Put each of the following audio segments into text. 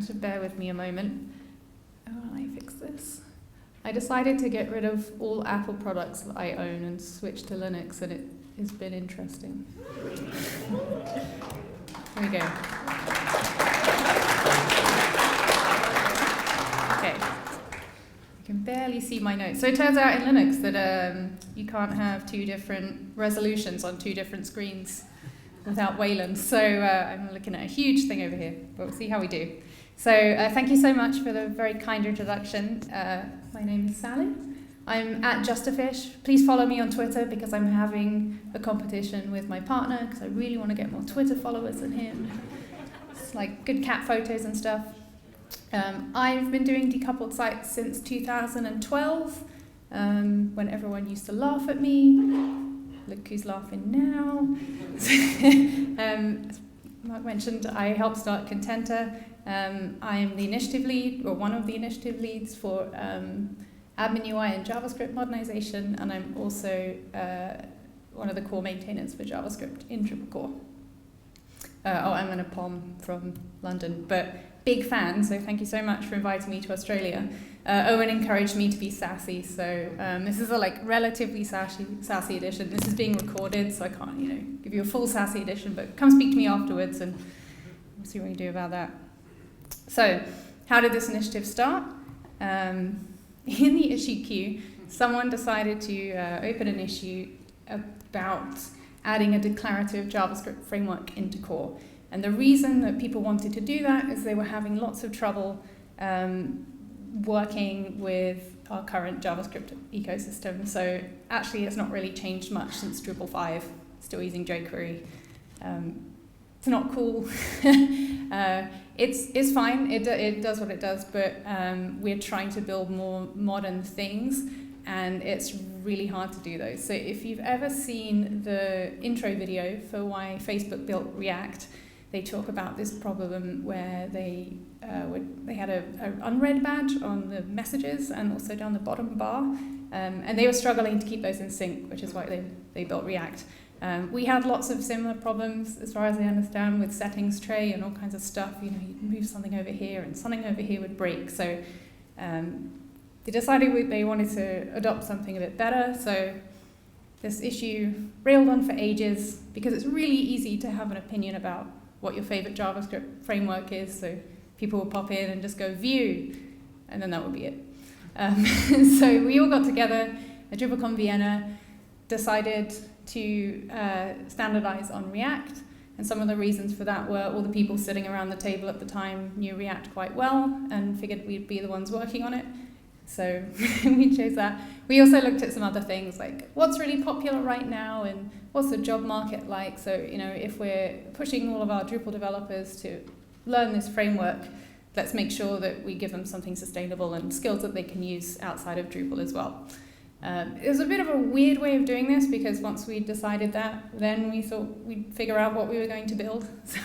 have to bear with me a moment. How do I fix this? I decided to get rid of all Apple products that I own and switch to Linux, and it has been interesting. Here we go. Okay. You can barely see my notes. So it turns out in Linux that you can't have two different resolutions on two different screens without Wayland. So I'm looking at a huge thing over here, but we'll see how we do. So thank you so much for the very kind introduction. My name is Sally. I'm at Justafish. Please follow me on Twitter because I'm having a competition with my partner because I really want to get more Twitter followers than him. It's like good cat photos and stuff. I've been doing decoupled sites since 2012, when everyone used to laugh at me. Look who's laughing now. As Mark mentioned, I helped start Contenta. I am the initiative lead, or one of the initiative leads for admin UI and JavaScript modernization, and I'm also one of the core maintainers for JavaScript in Drupal core. I'm an Apom from London, but big fan, so thank you so much for inviting me to Australia. Owen encouraged me to be sassy, so this is a relatively sassy edition. This is being recorded, so I can't give you a full sassy edition, but come speak to me afterwards and we'll see what we can do about that. So, how did this initiative start? In the issue queue, someone decided to open an issue about adding a declarative JavaScript framework into core. And the reason that people wanted to do that is they were having lots of trouble working with our current JavaScript ecosystem. So actually it's not really changed much since Drupal 5, still using jQuery. It's not cool. It's fine, it does what it does, but we're trying to build more modern things, and it's really hard to do those. So if you've ever seen the intro video for why Facebook built React, they talk about this problem where they had an unread badge on the messages and also down the bottom bar, and they were struggling to keep those in sync, which is why they built React. We had lots of similar problems, as far as I understand, with settings tray and all kinds of stuff. You'd move something over here and something over here would break. So they decided they wanted to adopt something a bit better. So this issue railed on for ages because it's really easy to have an opinion about what your favorite JavaScript framework is. So people will pop in and just go Vue, and then that would be it. So we all got together at DrupalCon Vienna, decided to standardize on React, and some of the reasons for that were all the people sitting around the table at the time knew React quite well and figured we'd be the ones working on it, so we chose that. We also looked at some other things like what's really popular right now and what's the job market like, so if we're pushing all of our Drupal developers to learn this framework, let's make sure that we give them something sustainable and skills that they can use outside of Drupal as well. It was a bit of a weird way of doing this because once we decided that, then we thought we'd figure out what we were going to build. So,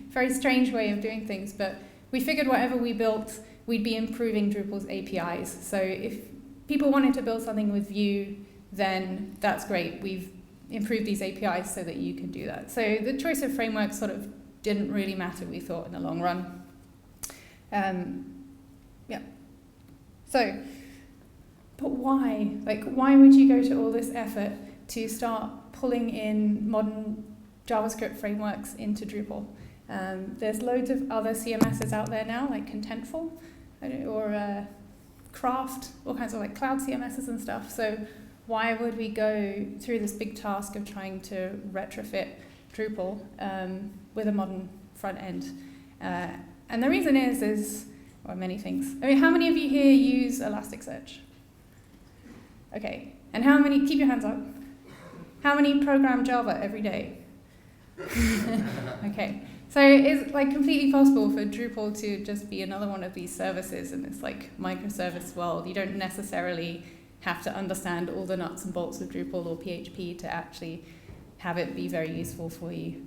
very strange way of doing things, but we figured whatever we built, we'd be improving Drupal's APIs. So if people wanted to build something with Vue, then that's great. We've improved these APIs so that you can do that. So the choice of framework sort of didn't really matter, we thought, in the long run. So, but why? Why would you go to all this effort to start pulling in modern JavaScript frameworks into Drupal? There's loads of other CMSs out there now, like Contentful, or Craft, all kinds of cloud CMSs and stuff. So why would we go through this big task of trying to retrofit Drupal with a modern front end? And the reason is many things. How many of you here use Elasticsearch? Okay, and how many, keep your hands up, how many program Java every day? Okay, so it's completely possible for Drupal to just be another one of these services in this microservice world. You don't necessarily have to understand all the nuts and bolts of Drupal or PHP to actually have it be very useful for you.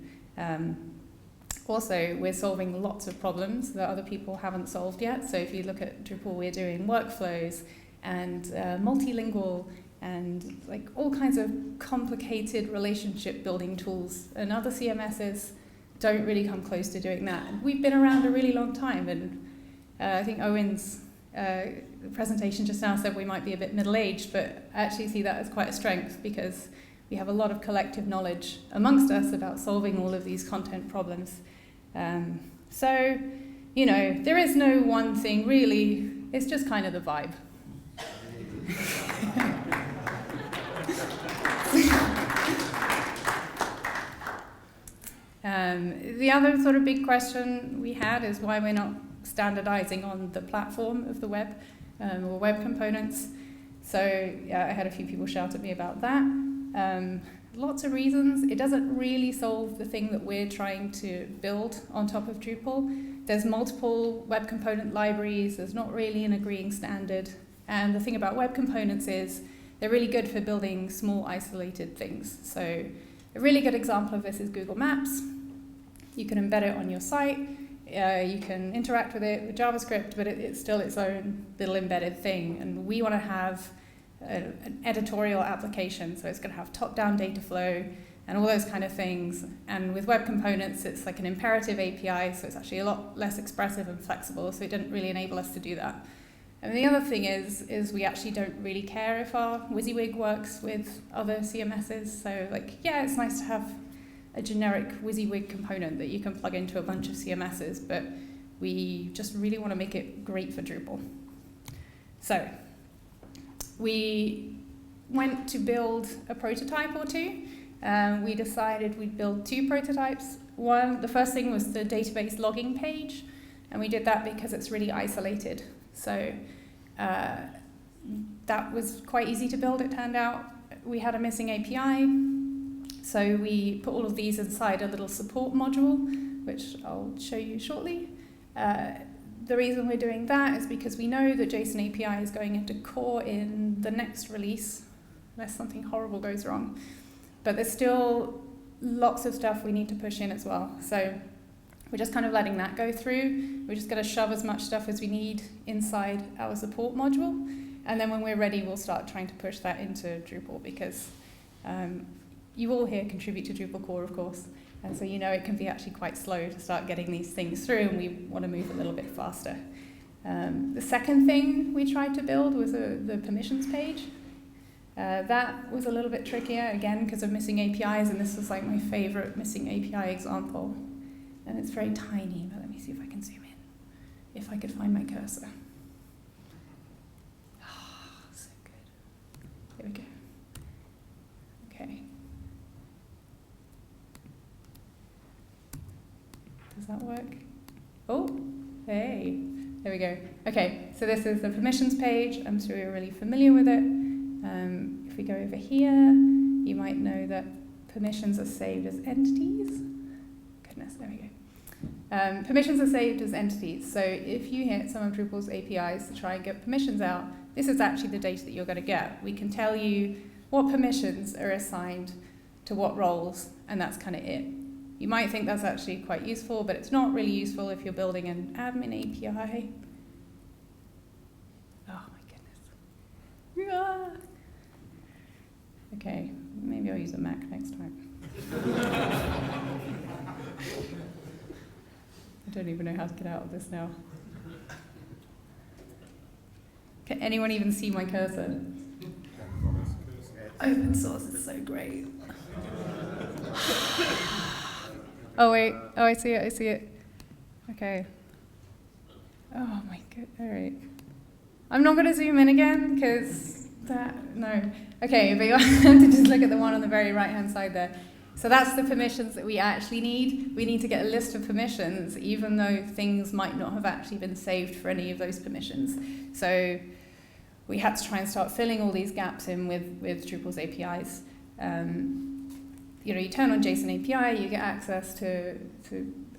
Also, we're solving lots of problems that other people haven't solved yet. So if you look at Drupal, we're doing workflows and multilingual and all kinds of complicated relationship building tools. And other CMSs don't really come close to doing that. And we've been around a really long time, and I think Owen's presentation just now said we might be a bit middle-aged, but I actually see that as quite a strength because we have a lot of collective knowledge amongst us about solving all of these content problems. So, you know, there is no one thing really, it's just kind of the vibe. The other sort of big question we had is why we're not standardizing on the platform of the web or web components. So yeah, I had a few people shout at me about that. Lots of reasons. It doesn't really solve the thing that we're trying to build on top of Drupal. There's multiple web component libraries. There's not really an agreeing standard. And the thing about web components is they're really good for building small isolated things. So a really good example of this is Google Maps. You can embed it on your site. You can interact with it with JavaScript, but it's still its own little embedded thing. And we want to have an editorial application, so it's going to have top-down data flow and all those kind of things. And with web components, it's like an imperative API, so it's actually a lot less expressive and flexible, so it didn't really enable us to do that. And the other thing is we actually don't really care if our WYSIWYG works with other CMSs. So like, yeah, it's nice to have a generic WYSIWYG component that you can plug into a bunch of CMSs, but we just really want to make it great for Drupal. So we went to build a prototype or two. We decided we'd build 2 prototypes. The first thing was the database logging page, and we did that because it's really isolated. So that was quite easy to build, it turned out. We had a missing API, so we put all of these inside a little support module, which I'll show you shortly. The reason we're doing that is because we know that JSON API is going into core in the next release, unless something horrible goes wrong. But there's still lots of stuff we need to push in as well. So we're just kind of letting that go through. We're just going to shove as much stuff as we need inside our support module. And then when we're ready, we'll start trying to push that into Drupal, because you all here contribute to Drupal core, of course. And so you know it can be actually quite slow to start getting these things through, and we want to move a little bit faster. The second thing we tried to build was the permissions page. That was a little bit trickier, again, because of missing APIs, and this was like my favorite missing API example. And it's very tiny, but let me see if I can zoom in, if I could find my cursor. Oh, so good. There we go. Okay. Does that work? Oh, hey, there we go. Okay, so this is the permissions page. I'm sure you're really familiar with it. If we go over here, you might know that permissions are saved as entities. Goodness, there we go. Permissions are saved as entities. So if you hit some of Drupal's APIs to try and get permissions out, this is actually the data that you're going to get. We can tell you what permissions are assigned to what roles, and that's kind of it. You might think that's actually quite useful, but it's not really useful if you're building an admin API. Oh my goodness. Ah. Okay, maybe I'll use a Mac next time. I don't even know how to get out of this now. Can anyone even see my cursor? Open source is so great. Oh wait, oh I see it. Okay. Oh my god, all right. I'm not gonna zoom in again, because no. Okay, but you have to just look at the one on the very right-hand side there. So that's the permissions that we actually need. We need to get a list of permissions, even though things might not have actually been saved for any of those permissions. So we had to try and start filling all these gaps in with Drupal's APIs. You turn on JSON API, you get access to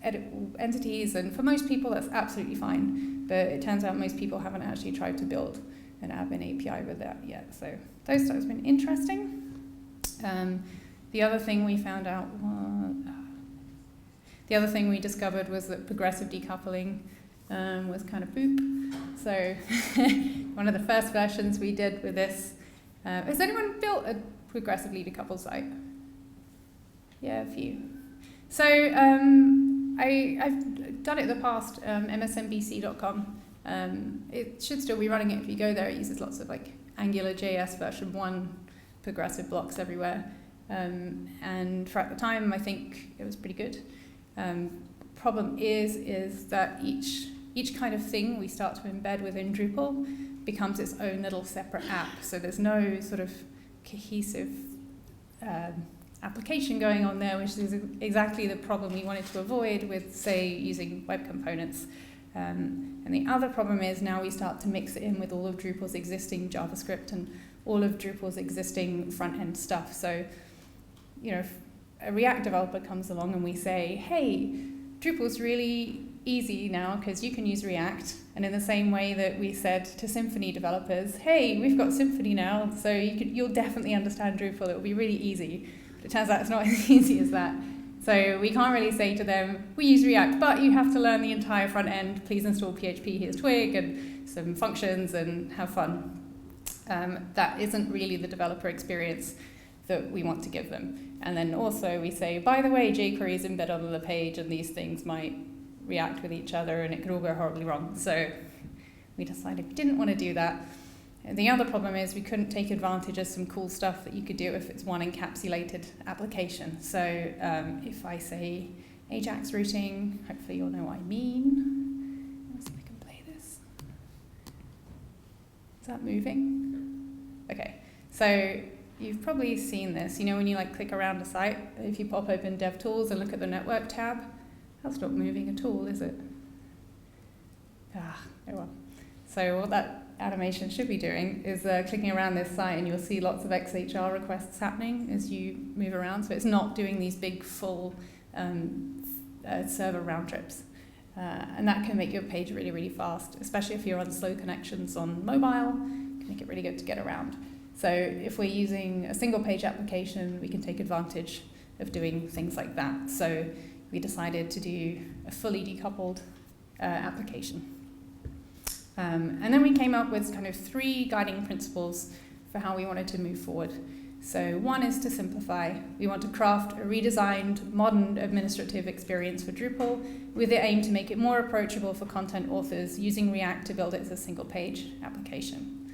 editable entities, and for most people that's absolutely fine. But it turns out most people haven't actually tried to build an admin API with that yet. So those stuff's been interesting. The other thing we found out, the other thing we discovered was that progressive decoupling was kind of boop. So one of the first versions we did with this, has anyone built a progressively decoupled site? Yeah, a few. So I've done it in the past, msnbc.com. It should still be running it if you go there. It uses lots of like AngularJS version 1 progressive blocks everywhere. And for at the time, I think it was pretty good. Problem is that each kind of thing we start to embed within Drupal becomes its own little separate app. So there's no sort of cohesive application going on there, which is exactly the problem we wanted to avoid with, say, using web components. And the other problem is now we start to mix it in with all of Drupal's existing JavaScript and all of Drupal's existing front-end stuff. So, you know, if a React developer comes along and we say, hey, Drupal's really easy now because you can use React. And in the same way that we said to Symfony developers, hey, we've got Symfony now, so you'll definitely understand Drupal. It will be really easy. But it turns out it's not as easy as that. So we can't really say to them, we use React, but you have to learn the entire front end. Please install PHP, here's Twig, and some functions, and have fun. That isn't really the developer experience that we want to give them. And then also we say, by the way, jQuery is embedded on the page, and these things might react with each other, and it could all go horribly wrong. So we decided we didn't want to do that. And the other problem is we couldn't take advantage of some cool stuff that you could do if it's one encapsulated application. So if I say Ajax routing, hopefully you'll know what I mean. Let's see if I can play this. Is that moving? Okay, so you've probably seen this. You know when you like click around a site, if you pop open DevTools and look at the network tab, that's not moving at all, is it? Oh well. So what that animation should be doing is clicking around this site, and you'll see lots of XHR requests happening as you move around. So it's not doing these big full server round trips. And that can make your page really, really fast, especially if you're on slow connections on mobile. It can make it really good to get around. So if we're using a single page application, we can take advantage of doing things like that. So we decided to do a fully decoupled application. And then we came up with kind of 3 guiding principles for how we wanted to move forward. So one is to simplify. We want to craft a redesigned, modern administrative experience for Drupal with the aim to make it more approachable for content authors using React to build it as a single page application.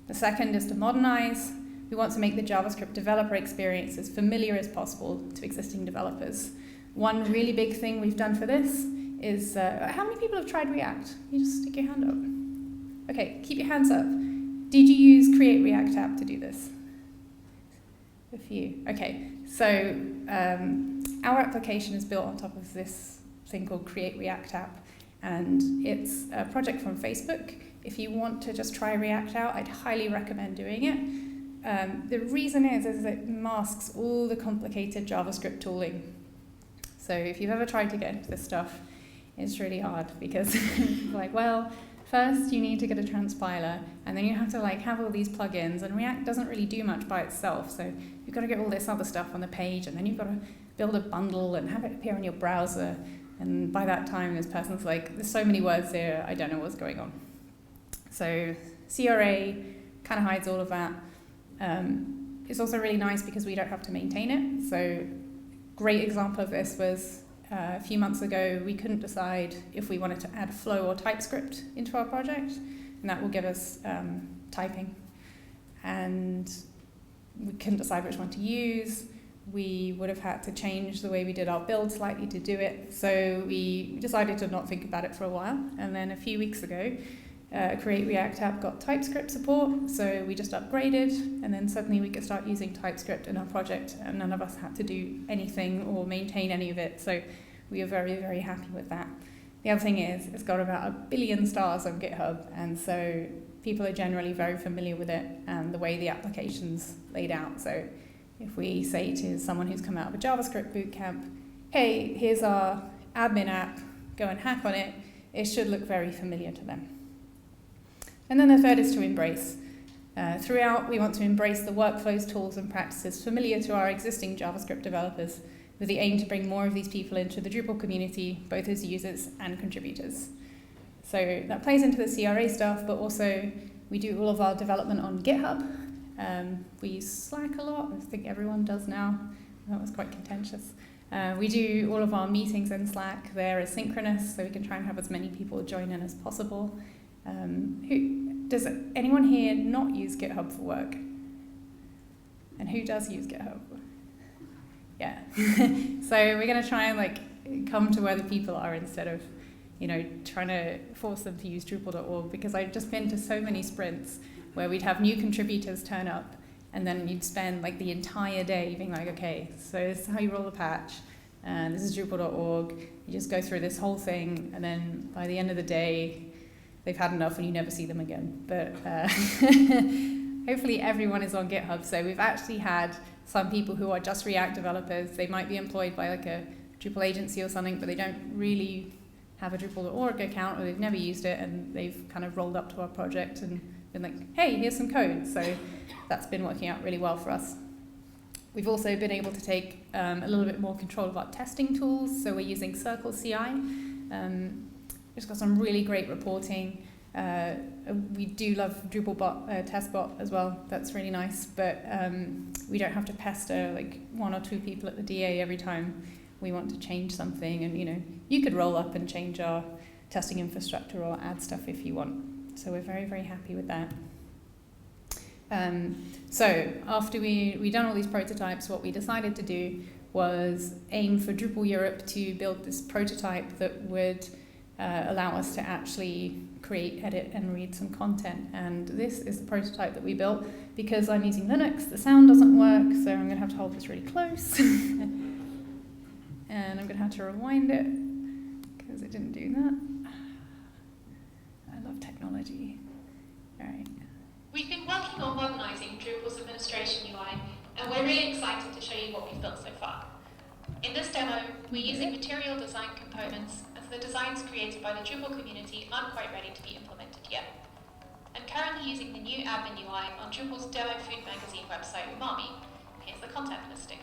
The second is to modernize. We want to make the JavaScript developer experience as familiar as possible to existing developers. One really big thing we've done for this is, how many people have tried React? You just stick your hand up. Okay, keep your hands up. Did you use Create React app to do this? A few. Okay, so our application is built on top of this thing called Create React app, and it's a project from Facebook. If you want to just try React out, I'd highly recommend doing it. The reason is it masks all the complicated JavaScript tooling. So if you've ever tried to get into this stuff, it's really hard because like, well, first you need to get a transpiler, and then you have to like have all these plugins, and React doesn't really do much by itself, so you've got to get all this other stuff on the page, and then you've got to build a bundle and have it appear on your browser, and by that time this person's like, there's so many words here, I don't know what's going on. So CRA kind of hides all of that. It's also really nice because we don't have to maintain it. So great example of this was a few months ago, we couldn't decide if we wanted to add Flow or TypeScript into our project, and that will give us typing. And we couldn't decide which one to use. We would have had to change the way we did our build slightly to do it. So we decided to not think about it for a while. And then a few weeks ago, Create React app got TypeScript support, so we just upgraded, and then suddenly we could start using TypeScript in our project, and none of us had to do anything or maintain any of it, so we are very, very happy with that. The other thing is, it's got about 1 billion stars on GitHub, and so people are generally very familiar with it and the way the application's laid out. So if we say to someone who's come out of a JavaScript bootcamp, hey, here's our admin app, go and hack on it, it should look very familiar to them. And then the third is to embrace. Throughout, we want to embrace the workflows, tools, and practices familiar to our existing JavaScript developers, with the aim to bring more of these people into the Drupal community, both as users and contributors. So that plays into the CRA stuff, but also we do all of our development on GitHub. We use Slack a lot, I think everyone does now. That was quite contentious. We do all of our meetings in Slack. They're asynchronous, so we can try and have as many people join in as possible. Does anyone here not use GitHub for work? And who does use GitHub? Yeah. So we're going to try and come to where the people are instead of, trying to force them to use Drupal.org, because I've just been to so many sprints where we'd have new contributors turn up, and then you'd spend the entire day being okay, so this is how you roll a patch, and this is Drupal.org. You just go through this whole thing, and then by the end of the day, they've had enough and you never see them again. But hopefully everyone is on GitHub. So we've actually had some people who are just React developers. They might be employed by a Drupal agency or something, but they don't really have a Drupal.org account, or they've never used it, and they've kind of rolled up to our project and been hey, here's some code. So that's been working out really well for us. We've also been able to take a little bit more control of our testing tools. So we're using Circle CI. It's got some really great reporting. We do love Drupal testbot as well. That's really nice. But we don't have to pester 1 or 2 people at the DA every time we want to change something. And you could roll up and change our testing infrastructure or add stuff if you want. So we're very, very happy with that. So after we done all these prototypes, what we decided to do was aim for Drupal Europe to build this prototype that would allow us to actually create, edit, and read some content. And this is the prototype that we built. Because I'm using Linux, the sound doesn't work, so I'm going to have to hold this really close. And I'm going to have to rewind it, because it didn't do that. I love technology. All right. We've been working on modernising Drupal's administration UI, and we're really excited to show you what we've built so far. In this demo, we're using material design components, as the designs created by the Drupal community aren't quite ready to be implemented yet. I'm currently using the new admin UI on Drupal's demo food magazine website, Umami. Here's the content listing.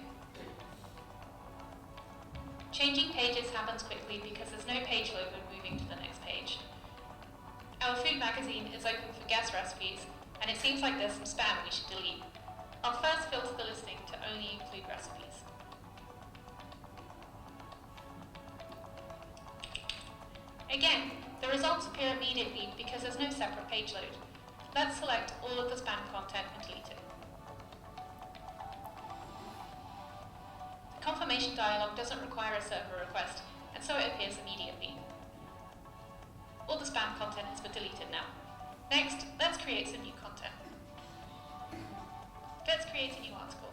Changing pages happens quickly because there's no page load when moving to the next page. Our food magazine is open for guest recipes, and it seems like there's some spam we should delete. I'll first filter the listing to only include recipes. Again, the results appear immediately because there's no separate page load. Let's select all of the spam content and delete it. The confirmation dialog doesn't require a server request, and so it appears immediately. All the spam content has been deleted now. Next, let's create some new content. Let's create a new article.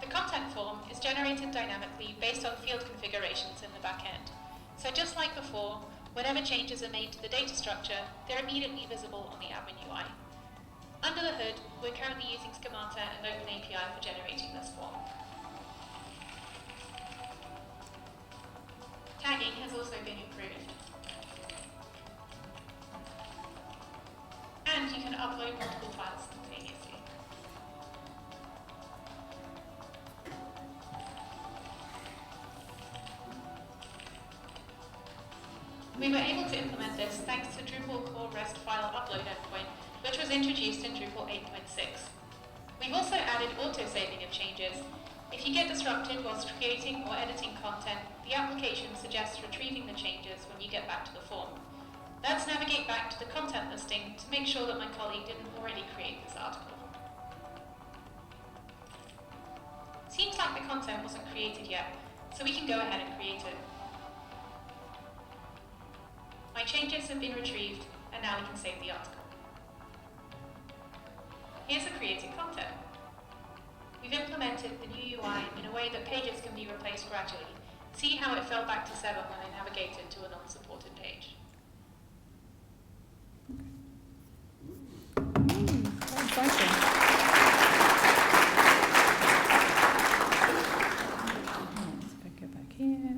The content form is generated dynamically based on field configurations in the back end. So just like before, whenever changes are made to the data structure, they're immediately visible on the admin UI. Under the hood, we're currently using Schemata and OpenAPI for generating this form. Tagging has also been improved. And you can upload multiple files simultaneously. We were able to implement this thanks to Drupal core REST file upload endpoint, which was introduced in Drupal 8.6. We've also added auto-saving of changes. If you get disrupted whilst creating or editing content, the application suggests retrieving the changes when you get back to the form. Let's navigate back to the content listing to make sure that my colleague didn't already create this article. Seems like the content wasn't created yet, so we can go ahead and create it. My changes have been retrieved, and now we can save the article. Here's the created content. We've implemented the new UI in a way that pages can be replaced gradually. See how it fell back to 7 when I navigated to an unsupported page.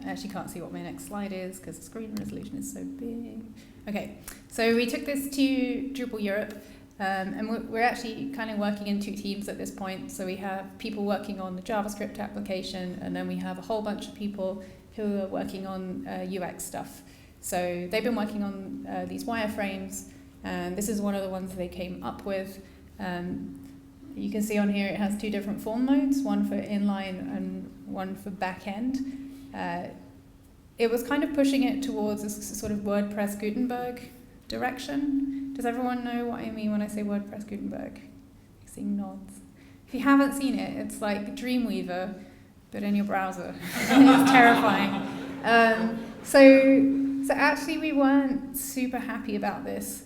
I actually can't see what my next slide is because the screen resolution is so big. Okay, so we took this to Drupal Europe, and we're actually kind of working in 2 teams at this point. So we have people working on the JavaScript application, and then we have a whole bunch of people who are working on UX stuff. So they've been working on these wireframes, and this is one of the ones they came up with. You can see on here it has 2 different form modes, one for inline and one for back end. It was kind of pushing it towards a sort of WordPress Gutenberg direction. Does everyone know what I mean when I say WordPress Gutenberg? I'm seeing nods. If you haven't seen it, it's like Dreamweaver, but in your browser. It's terrifying. So actually we weren't super happy about this.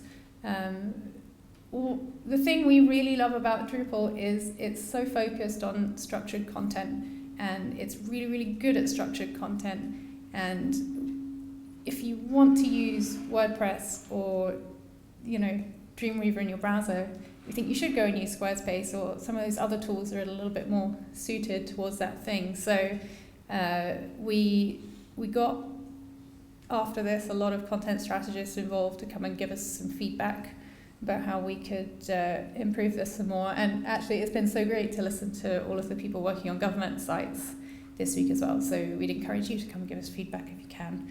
The thing we really love about Drupal is it's so focused on structured content, and it's really, really good at structured content. And if you want to use WordPress or, Dreamweaver in your browser, we think you should go and use Squarespace, or some of those other tools are a little bit more suited towards that thing. So we got, after this, a lot of content strategists involved to come and give us some feedback about how we could improve this some more. And actually, it's been so great to listen to all of the people working on government sites this week as well. So we'd encourage you to come and give us feedback if you can.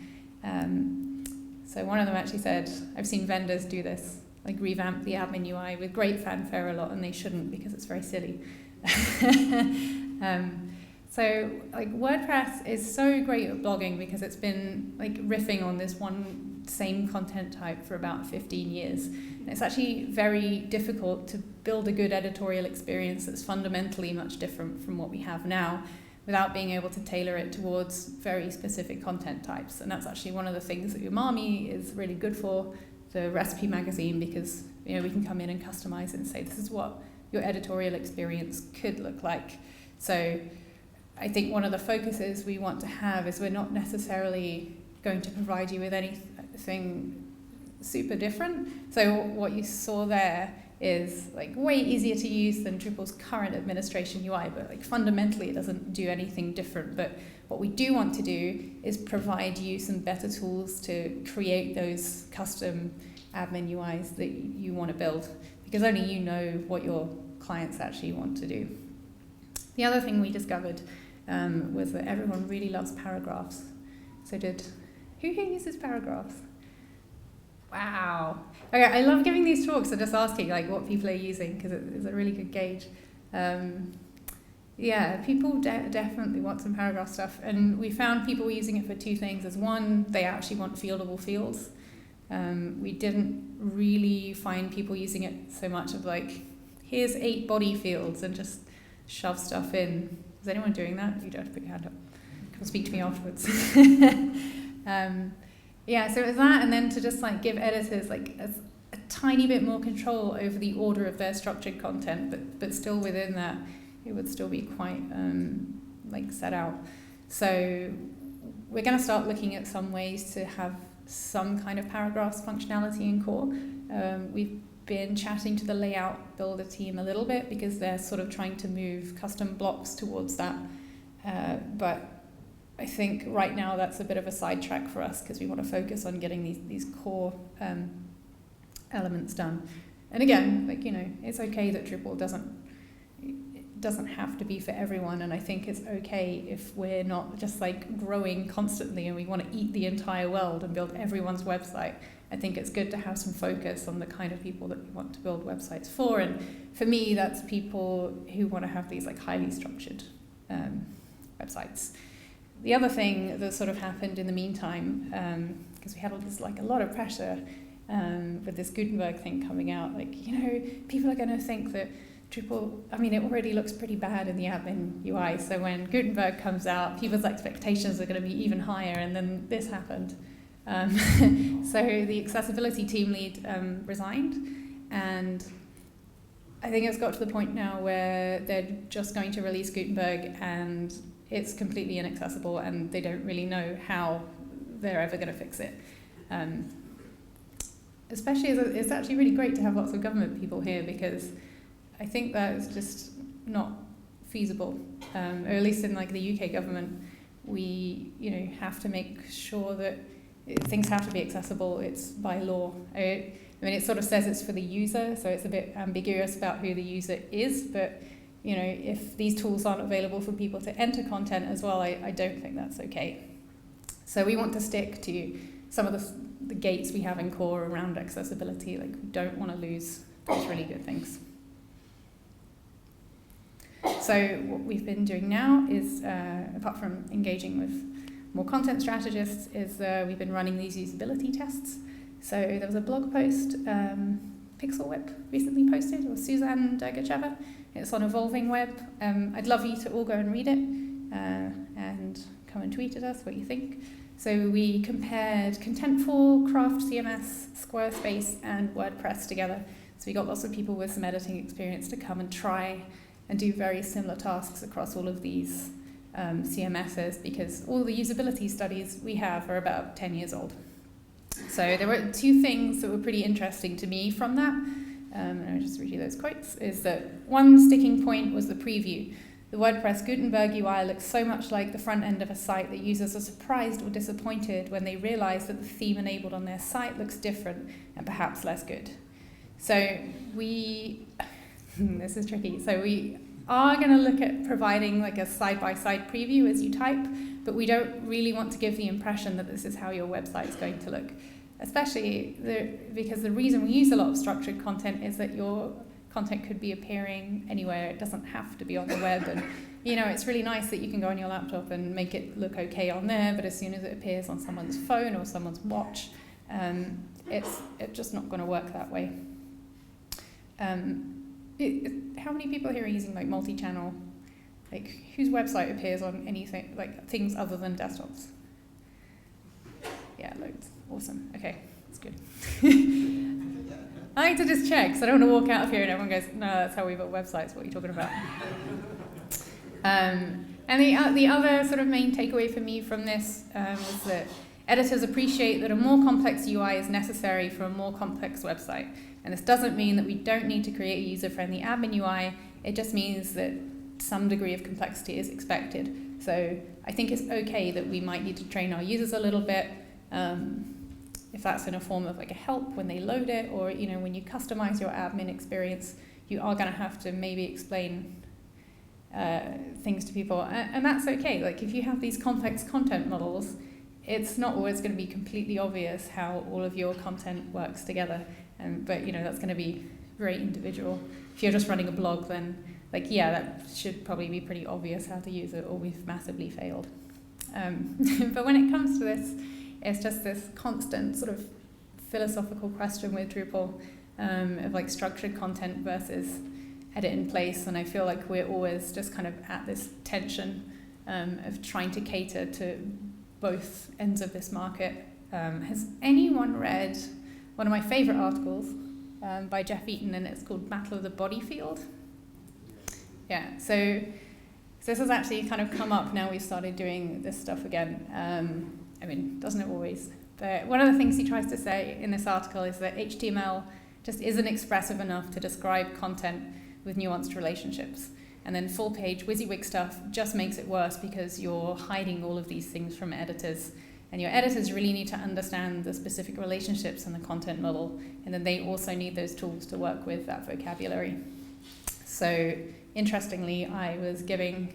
So one of them actually said, I've seen vendors do this, like revamp the admin UI with great fanfare a lot, and they shouldn't because it's very silly. So like WordPress is so great at blogging because it's been like riffing on this one same content type for about 15 years. And it's actually very difficult to build a good editorial experience that's fundamentally much different from what we have now without being able to tailor it towards very specific content types. And that's actually one of the things that Umami is really good for, the recipe magazine, because we can come in and customize it and say this is what your editorial experience could look like. So I think one of the focuses we want to have is we're not necessarily going to provide you with anything super different. So what you saw there is like way easier to use than Drupal's current administration UI, but like fundamentally it doesn't do anything different. But what we do want to do is provide you some better tools to create those custom admin UIs that you want to build, because only you know what your clients actually want to do. The other thing we discovered was that everyone really loves paragraphs. So who here uses paragraphs? Wow. Okay, I love giving these talks and just asking like what people are using, because it's a really good gauge. People definitely want some paragraph stuff, and we found people using it for two things. As one, they actually want fieldable fields. We didn't really find people using it so much of like, here's 8 body fields and just shove stuff in. Is anyone doing that? You don't have to put your hand up. Come speak to me afterwards. So it was that, and then to just like give editors like a tiny bit more control over the order of their structured content, but still within that, it would still be quite set out. So we're going to start looking at some ways to have some kind of paragraphs functionality in core. We've been chatting to the layout builder team a little bit because they're sort of trying to move custom blocks towards that. But I think right now that's a bit of a sidetrack for us because we want to focus on getting these core elements done. And again, it's okay that Drupal doesn't have to be for everyone, and I think it's okay if we're not just like growing constantly and we want to eat the entire world and build everyone's website. I think it's good to have some focus on the kind of people that we want to build websites for, and for me that's people who want to have these like highly structured websites. The other thing that sort of happened in the meantime, because we had a lot of pressure with this Gutenberg thing coming out, people are going to think that Drupal, it already looks pretty bad in the admin UI, so when Gutenberg comes out, people's expectations are going to be even higher, and then this happened. So the accessibility team lead resigned, and I think it's got to the point now where they're just going to release Gutenberg, and it's completely inaccessible, and they don't really know how they're ever going to fix it. Especially as it's actually really great to have lots of government people here, because I think that is just not feasible, or at least in the UK government, we have to make sure that things have to be accessible. It's by law. It sort of says it's for the user, so it's a bit ambiguous about who the user is, but if these tools aren't available for people to enter content as well, I don't think that's okay. So we want to stick to some of the gates we have in core around accessibility. We don't want to lose those really good things. So what we've been doing now is, apart from engaging with more content strategists, is we've been running these usability tests. So there was a blog post Pixel Whip recently posted, or Suzanne Dergacheva. It's on Evolving Web. I'd love you to all go and read it and come and tweet at us what you think. So we compared Contentful, Craft CMS, Squarespace, and WordPress together. So we got lots of people with some editing experience to come and try and do very similar tasks across all of these CMSs, because all the usability studies we have are about 10 years old. So there were two things that were pretty interesting to me from that, and I'll just read you those quotes, is that one sticking point was the preview. The WordPress Gutenberg UI looks so much like the front end of a site that users are surprised or disappointed when they realize that the theme enabled on their site looks different and perhaps less good. So this is tricky, so we are going to look at providing like a side-by-side preview as you type, but we don't really want to give the impression that this is how your website is going to look. Especially because the reason we use a lot of structured content is that your content could be appearing anywhere. It doesn't have to be on the web. And, it's really nice that you can go on your laptop and make it look okay on there, but as soon as it appears on someone's phone or someone's watch, it's just not going to work that way. How many people here are using like multi-channel, like whose website appears on anything, like things other than desktops? Yeah, loads. Awesome. Okay, that's good. I like to just check, so I don't want to walk out of here and everyone goes, no, that's how we build websites, what are you talking about? And the other sort of main takeaway for me from this was that editors appreciate that a more complex UI is necessary for a more complex website. And this doesn't mean that we don't need to create a user-friendly admin UI, it just means that some degree of complexity is expected. So I think it's okay that we might need to train our users a little bit, if that's in a form of like a help when they load it, or when you customize your admin experience, you are going to have to maybe explain things to people, and that's okay. Like if you have these complex content models, it's not always going to be completely obvious how all of your content works together, but that's going to be very individual. If you're just running a blog, then that should probably be pretty obvious how to use it, or we've massively failed. But when it comes to this, it's just this constant sort of philosophical question with Drupal of like structured content versus edit in place, and I feel like we're always just kind of at this tension of trying to cater to both ends of this market. Has anyone read one of my favorite articles by Jeff Eaton, and it's called Battle of the Body Field? Yeah, so this has actually kind of come up now we've started doing this stuff again. Doesn't it always? But one of the things he tries to say in this article is that HTML just isn't expressive enough to describe content with nuanced relationships. And then full page WYSIWYG stuff just makes it worse because you're hiding all of these things from editors. And your editors really need to understand the specific relationships in the content model. And then they also need those tools to work with that vocabulary. So interestingly, I was giving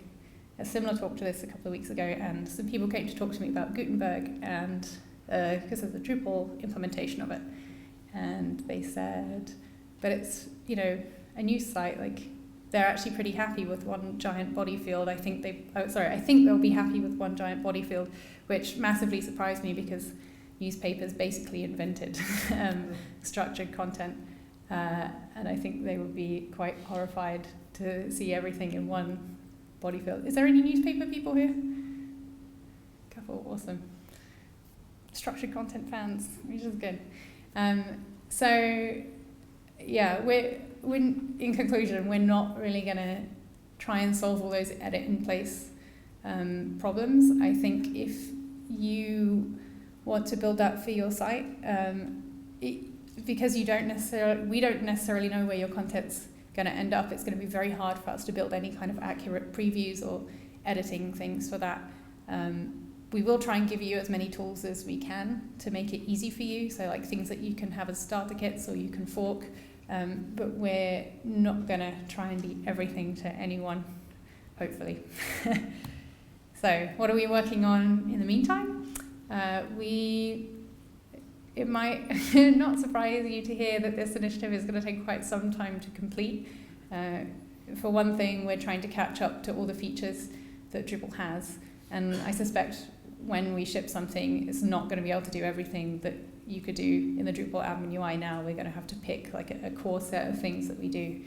a similar talk to this a couple of weeks ago, and some people came to talk to me about Gutenberg and because of the Drupal implementation of it. And they said, but it's, a news site, like they're actually pretty happy with one giant body field. I think they'll be happy with one giant body field, which massively surprised me because newspapers basically invented structured content. And I think they would be quite horrified to see everything in one body field. Is there any newspaper people here? Couple, awesome. Structured content fans, which is good. In conclusion, we're not really going to try and solve all those edit in place problems. I think if you want to build that for your site, because we don't necessarily know where your content's going to end up, it's going to be very hard for us to build any kind of accurate previews or editing things for that. We will try and give you as many tools as we can to make it easy for you, so like things that you can have as starter kits or you can fork, but we're not going to try and be everything to anyone, hopefully. So what are we working on in the meantime? It might not surprise you to hear that this initiative is going to take quite some time to complete. for one thing, we're trying to catch up to all the features that Drupal has. And I suspect when we ship something, it's not going to be able to do everything that you could do in the Drupal admin UI now. We're going to have to pick like a core set of things that we do.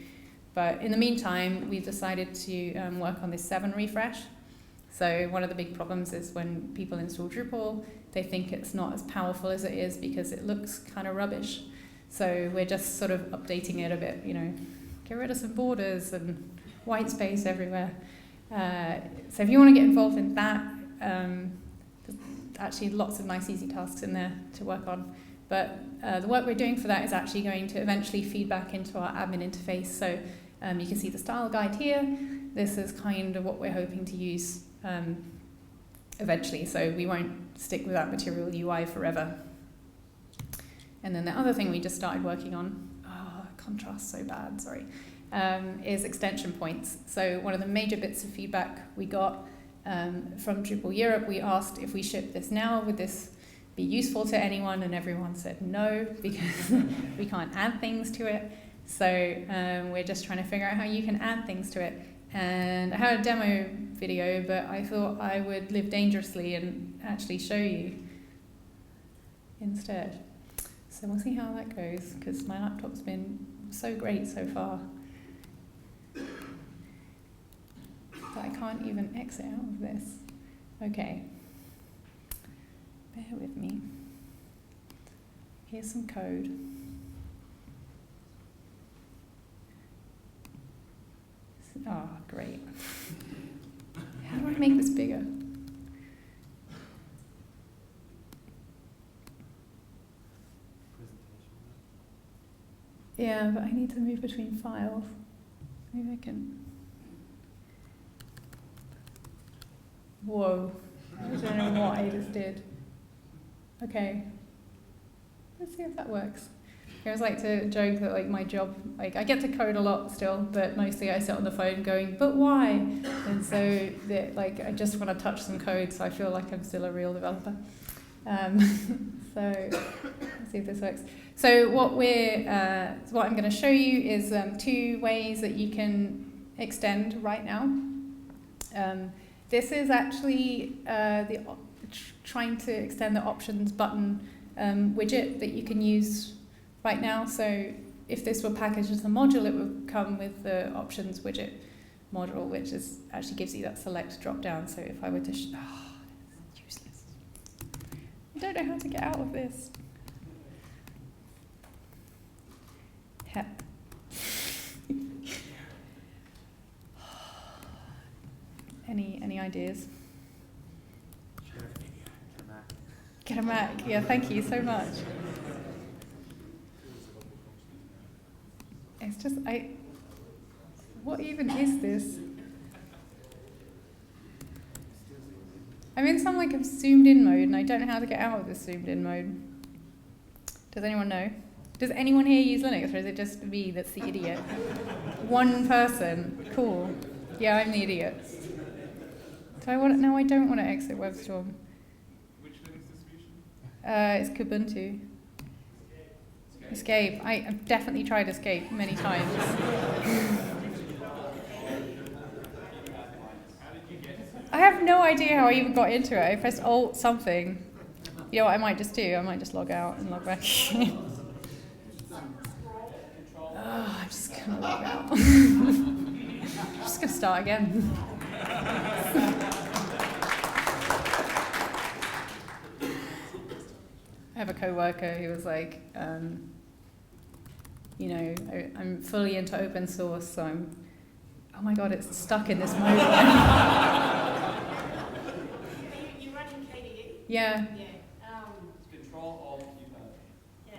But in the meantime, we've decided to work on this 7 refresh. So one of the big problems is when people install Drupal, they think it's not as powerful as it is because it looks kind of rubbish. So we're just sort of updating it a bit, you know, get rid of some borders and white space everywhere. So if you want to get involved in that, there's actually lots of nice easy tasks in there to work on. But the work we're doing for that is actually going to eventually feed back into our admin interface. So you can see the style guide here. This is kind of what we're hoping to use eventually. So we won't stick with that material UI forever. And then the other thing we just started working on, contrast so bad, sorry, is extension points. So one of the major bits of feedback we got from Drupal Europe, we asked if we ship this now, would this be useful to anyone? And everyone said no, because we can't add things to it. So we're just trying to figure out how you can add things to it. And I had a demo video, but I thought I would live dangerously and actually show you instead. So we'll see how that goes, because my laptop's been so great so far that I can't even exit out of this. Okay. Bear with me. Here's some code. Oh, great. How do I make this bigger? Yeah, but I need to move between files. Maybe I can. Whoa. I don't know what I just did. Okay. Let's see if that works. I always like to joke that like my job, like I get to code a lot still, but mostly I sit on the phone going, but why? And so that like I just want to touch some code, so I feel like I'm still a real developer. So let's see if this works. So what I'm going to show you is 2 ways that you can extend right now. This is actually trying to extend the options button widget that you can use right now. So if this were packaged as a module, it would come with the options widget module, which is actually gives you that select drop down. So if I were to, it's useless. I don't know how to get out of this. Hep. Any ideas? Get a Mac. Yeah, thank you so much. It's just, what even is this? I'm in some like a zoomed in mode and I don't know how to get out of this zoomed in mode. Does anyone know? Does anyone here use Linux, or is it just me that's the idiot? One person. Cool. Yeah, I'm the idiot. Do I want to? No, I don't want to exit WebStorm. Which Linux distribution? It's Kubuntu. Escape. I've definitely tried Escape many times. I have no idea how I even got into it. I pressed Alt something. You know what I might just do? I might just log out and log back. I'm just going to log out. I'm just going to start again. I have a coworker who was like, you know, I'm fully into open source, so I'm, oh my god, it's stuck in this mode. You running KDE? Yeah. Yeah. Control Alt keypad. Yeah.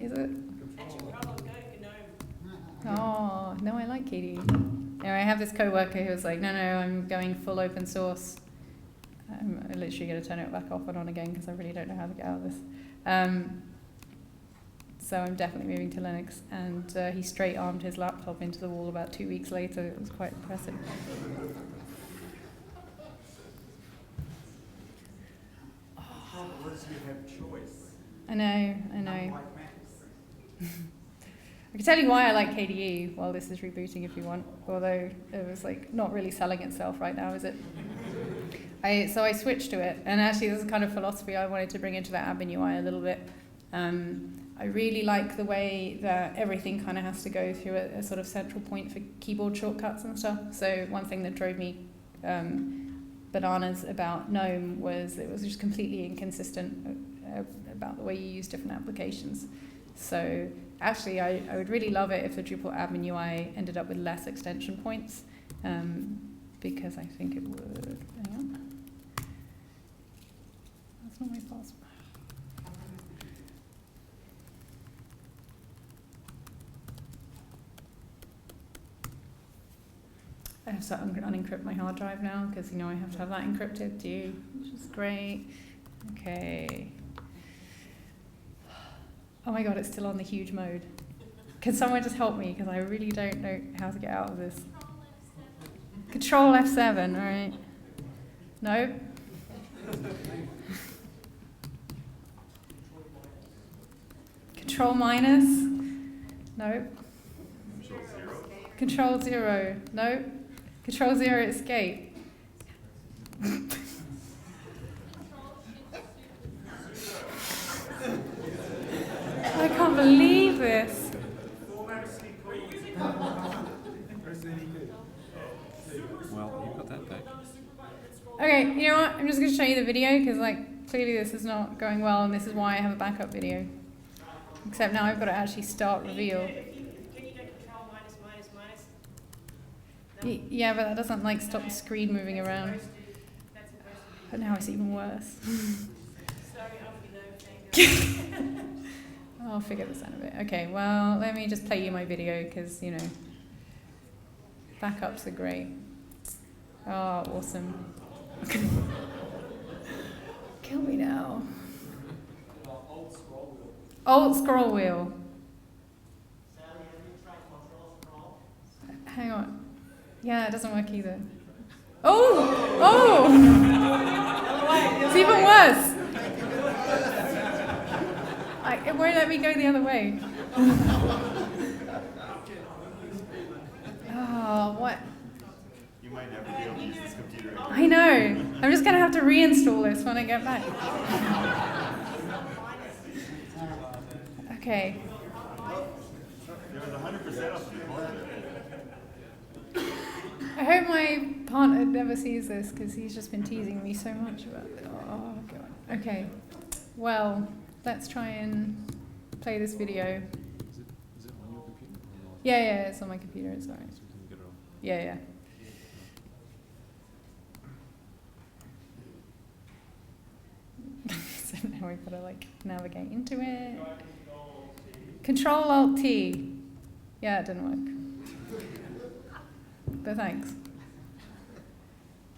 Is it? Actually, Rob on Go, GNOME. Oh, no, I like KDE. Anyway, I have this coworker who was like, no, I'm going full open source. I'm literally going to turn it back off and on again because I really don't know how to get out of this. So I'm definitely moving to Linux. And he straight armed his laptop into the wall about 2 weeks later. It was quite impressive. Unless you have choice. I know. Unlike Macs. I can tell you why I like KDE while this is rebooting if you want, although it was like not really selling itself right now, is it? So I switched to it, and actually this is kind of philosophy I wanted to bring into that admin UI a little bit. I really like the way that everything kind of has to go through a sort of central point for keyboard shortcuts and stuff. So one thing that drove me bananas about GNOME was it was just completely inconsistent about the way you use different applications. So actually I would really love it if the Drupal admin UI ended up with less extension points, because I think it would. Hang on. That's not my password. I have to unencrypt my hard drive now because I have to have that encrypted too, which is great. Okay. Oh my god, it's still on the huge mode. Can someone just help me because I really don't know how to get out of this. Control F7, all right. No. Control minus. No. Control 0. No. Control 0 escape. I can't believe this. Well, you got that back. Okay, you know what? I'm just going to show you the video because clearly this is not going well, and this is why I have a backup video. Except now I've got to actually start reveal. Can you go control minus minus minus? No? Yeah, but that doesn't stop the screen moving around. That's supposed to But now it's even worse. be. Sorry, I'll be no. I'll figure this out a bit. Okay, well, let me just play you my video because, backups are great. Oh, awesome. Kill me now. Alt scroll wheel. Hang on. Yeah, it doesn't work either. Oh! It's even worse. It won't let me go the other way. Oh, what? You might never be able to use this computer again. I know. I'm just going to have to reinstall this when I get back. Okay. There was 100% off the I hope my partner never sees this because he's just been teasing me so much about it. Oh, God. Okay. Well, let's try and play this video. Is it on your computer? Yeah, it's on my computer. It's alright. So we can get it off. Yeah. So now we've got to navigate into it. Control Alt T. Yeah, it didn't work. But thanks.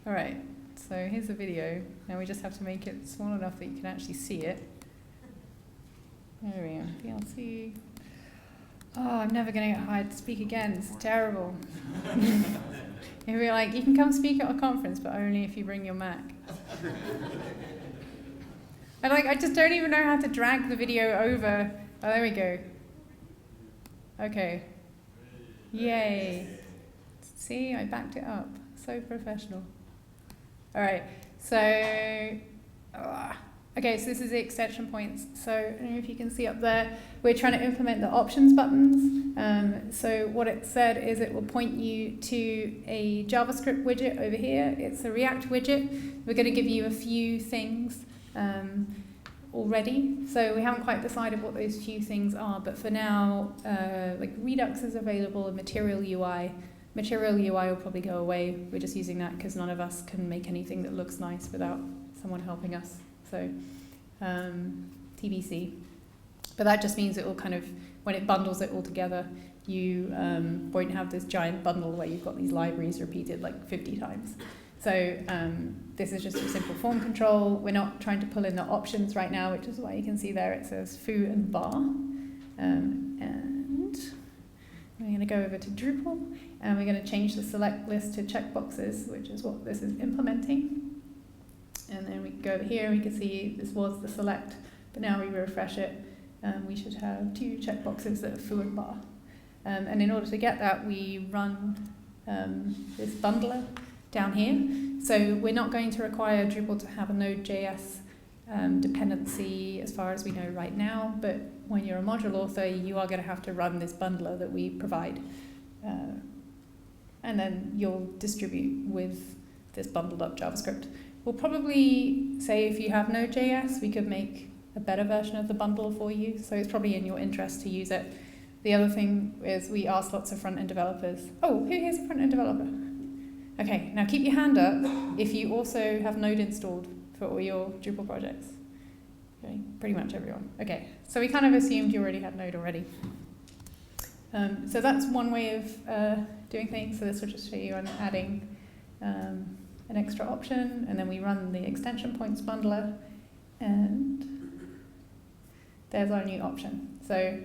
Alright, so here's the video. Now we just have to make it small enough that you can actually see it. There we go. DLC. Oh, I'm never going to get hired to speak again. This is terrible. If we're like, you can come speak at a conference, but only if you bring your Mac. I just don't even know how to drag the video over. Oh, there we go. Okay. Yay. See, I backed it up. So professional. All right. So, okay, so this is the extension points. So I don't know if you can see up there. We're trying to implement the options buttons. So what it said is it will point you to a JavaScript widget over here. It's a React widget. We're going to give you a few things already. So we haven't quite decided what those few things are, but for now, Redux is available and Material UI. Material UI will probably go away. We're just using that because none of us can make anything that looks nice without someone helping us. So TBC. But that just means it will kind of, when it bundles it all together, you won't have this giant bundle where you've got these libraries repeated 50 times. So this is just a simple form control. We're not trying to pull in the options right now, which is why you can see there it says foo and bar. And we're going to go over to Drupal, and we're going to change the select list to checkboxes, which is what this is implementing. And then we go over here, and we can see this was the select, but now we refresh it, we should have 2 checkboxes that are foo and bar. And in order to get that, we run this bundler down here. So we're not going to require Drupal to have a Node.js dependency as far as we know right now, but when you're a module author, you are going to have to run this bundler that we provide. And then you'll distribute with this bundled up JavaScript. We'll probably say if you have Node.js, we could make a better version of the bundle for you, so it's probably in your interest to use it. The other thing is we ask lots of front-end developers. Oh, who here's a front-end developer? Okay, now keep your hand up if you also have Node installed for all your Drupal projects. Okay, pretty much everyone. Okay, so we kind of assumed you already had Node already. So that's one way of doing things. So this will just show you on adding an extra option, and then we run the extension points bundler, and there's our new option. So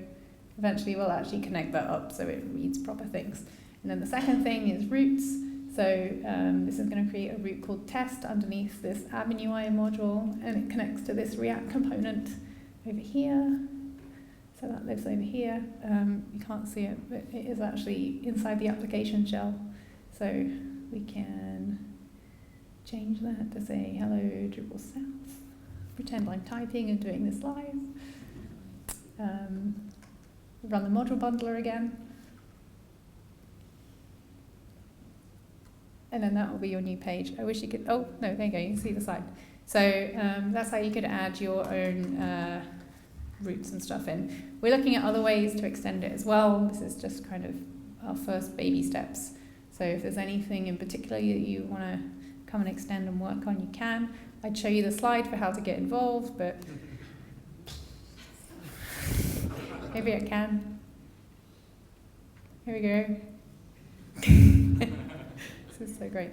eventually we'll actually connect that up so it reads proper things. And then the second thing is routes. So this is going to create a route called test underneath this admin UI module, and it connects to this React component over here. So that lives over here. You can't see it, but it is actually inside the application shell. So we can change that to say hello Drupal South. Pretend I'm typing and doing this live. Run the module bundler again. And then that will be your new page. I wish you could, oh, no, there you go, you can see the slide. So that's how you could add your own routes and stuff in. We're looking at other ways to extend it as well. This is just kind of our first baby steps. So if there's anything in particular that you want to come and extend and work on, you can. I'd show you the slide for how to get involved, but maybe I can. Here we go. This is so great.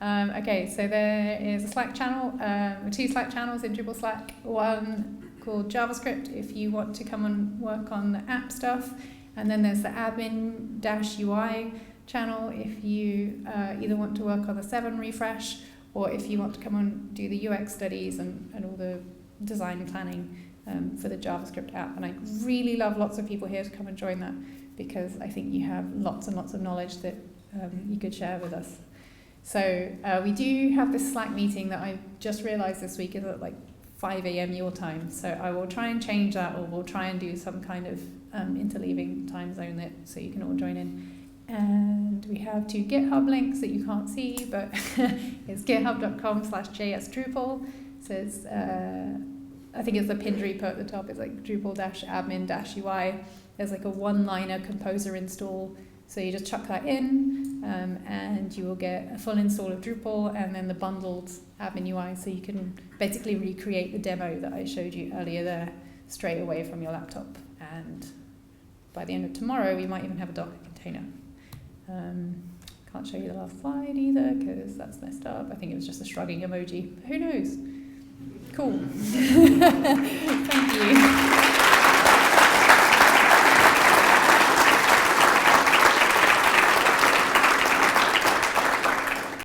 Okay, so there is a Slack channel, 2 Slack channels in Drupal Slack. One called JavaScript if you want to come and work on the app stuff, and then there's the admin-UI channel if you either want to work on the 7 refresh, or if you want to come and do the UX studies and all the design planning for the JavaScript app. And I really love lots of people here to come and join that, because I think you have lots and lots of knowledge that you could share with us. So we do have this Slack meeting that I just realized this week is at like 5 a.m. your time. So I will try and change that, or we'll try and do some kind of interleaving time zone that so you can all join in. And we have 2 GitHub links that you can't see, but it's github.com/jsdrupal. So it's, I think it's the pinned repo at the top. It's like Drupal-admin-UI. There's like a one-liner composer install. So you just chuck that in, and you will get a full install of Drupal and then the bundled admin UI, so you can basically recreate the demo that I showed you earlier there straight away from your laptop. And by the end of tomorrow, we might even have a Docker container. Can't show you the last slide either because that's messed up. I think it was just a shrugging emoji. Who knows? Cool. Thank you.